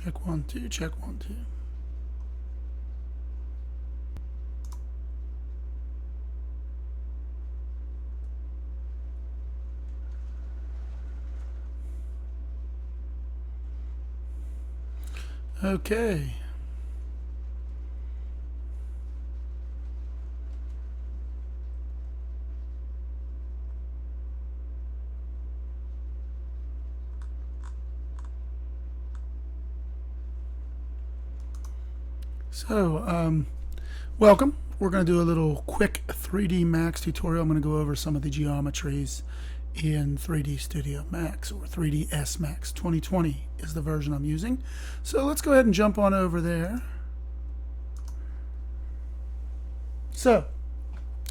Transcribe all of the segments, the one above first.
Check 1, 2, check 1, 2. Okay. So, welcome. We're going to do a little quick 3D Max tutorial. I'm going to go over some of the geometries in 3D Studio Max, or 3ds Max. 2020 is the version I'm using. So let's go ahead and jump on over there. So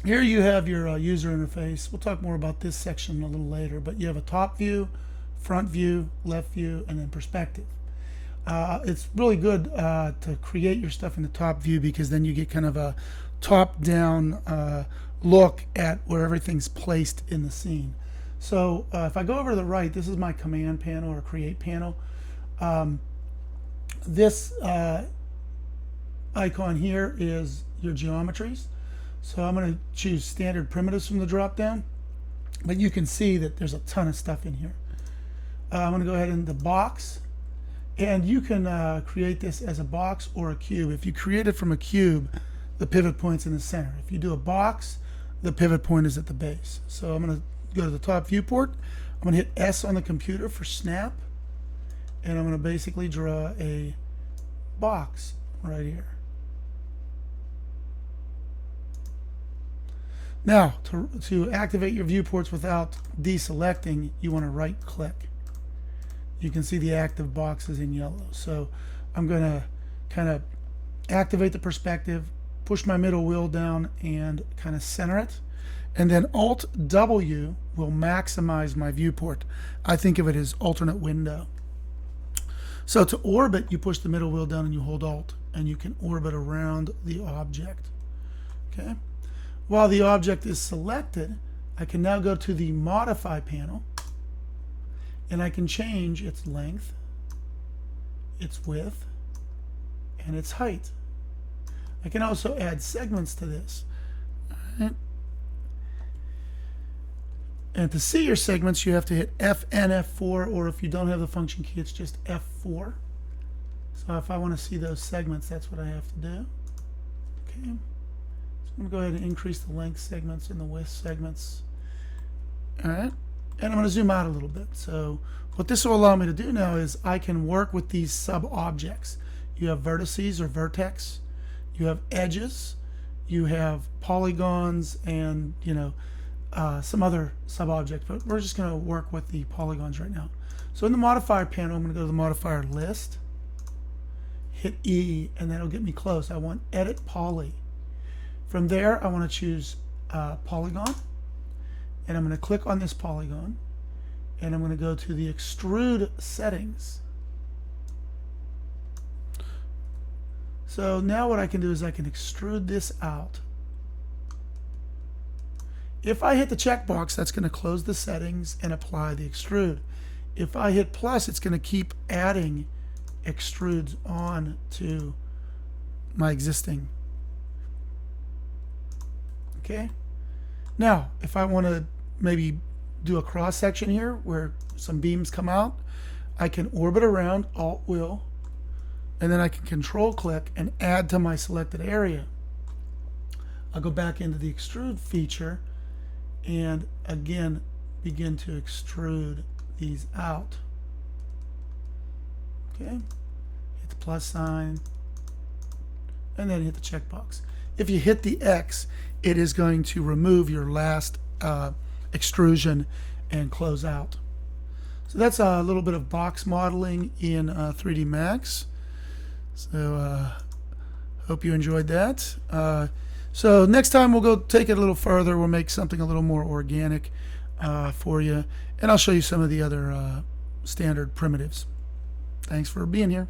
here you have your user interface. We'll talk more about this section a little later, but you have a top view, front view, left view, and then perspective. It's really good to create your stuff in the top view, because then you get kind of a top-down look at where everything's placed in the scene. So if I go over to the right, this is my command panel or create panel. This icon here is your geometries. So I'm going to choose standard primitives from the drop down, but you can see that there's a ton of stuff in here. I'm going to go ahead into box, and you can create this as a box or a cube. If you create it from a cube, the pivot point's in the center. If you do a box, the pivot point is at the base. So I'm going to go to the top viewport. I'm going to hit S on the computer for snap, and I'm going to basically draw a box right here. Now, to activate your viewports without deselecting, you want to right click. You can see the active boxes in yellow. So I'm going to kind of activate the perspective, push my middle wheel down and kind of center it. And then Alt W will maximize my viewport. I think of it as alternate window. So to orbit, you push the middle wheel down and you hold Alt, and you can orbit around the object. Okay. While the object is selected, I can now go to the Modify panel, and I can change its length, its width, and its height. I can also add segments to this. All right. And to see your segments, you have to hit FN F4, or if you don't have the function key, it's just F4. So if I want to see those segments, that's what I have to do. Okay. I'm going to go ahead and increase the length segments and the width segments. All right. And I'm going to zoom out a little bit. So what this will allow me to do now is I can work with these sub-objects. You have vertices or vertex. You have edges. You have polygons and, some other sub-objects. But we're just going to work with the polygons right now. So in the modifier panel, I'm going to go to the modifier list, hit E, and that'll get me close. I want edit poly. From there, I want to choose polygon, and I'm going to click on this polygon, and I'm going to go to the extrude settings. So now what I can do is I can extrude this out. If I hit the checkbox, that's going to close the settings and apply the extrude. If I hit plus, it's going to keep adding extrudes on to my existing. Okay. Now, if I want to maybe do a cross section here where some beams come out, I can orbit around, Alt Wheel, and then I can control click and add to my selected area. I'll go back into the extrude feature and again begin to extrude these out. Okay. Hit the plus sign and then hit the checkbox. If you hit the X, it is going to remove your last extrusion and close out. So that's a little bit of box modeling in 3D Max. So hope you enjoyed that. So next time we'll go take it a little further. We'll make something a little more organic for you, and I'll show you some of the other standard primitives. Thanks for being here.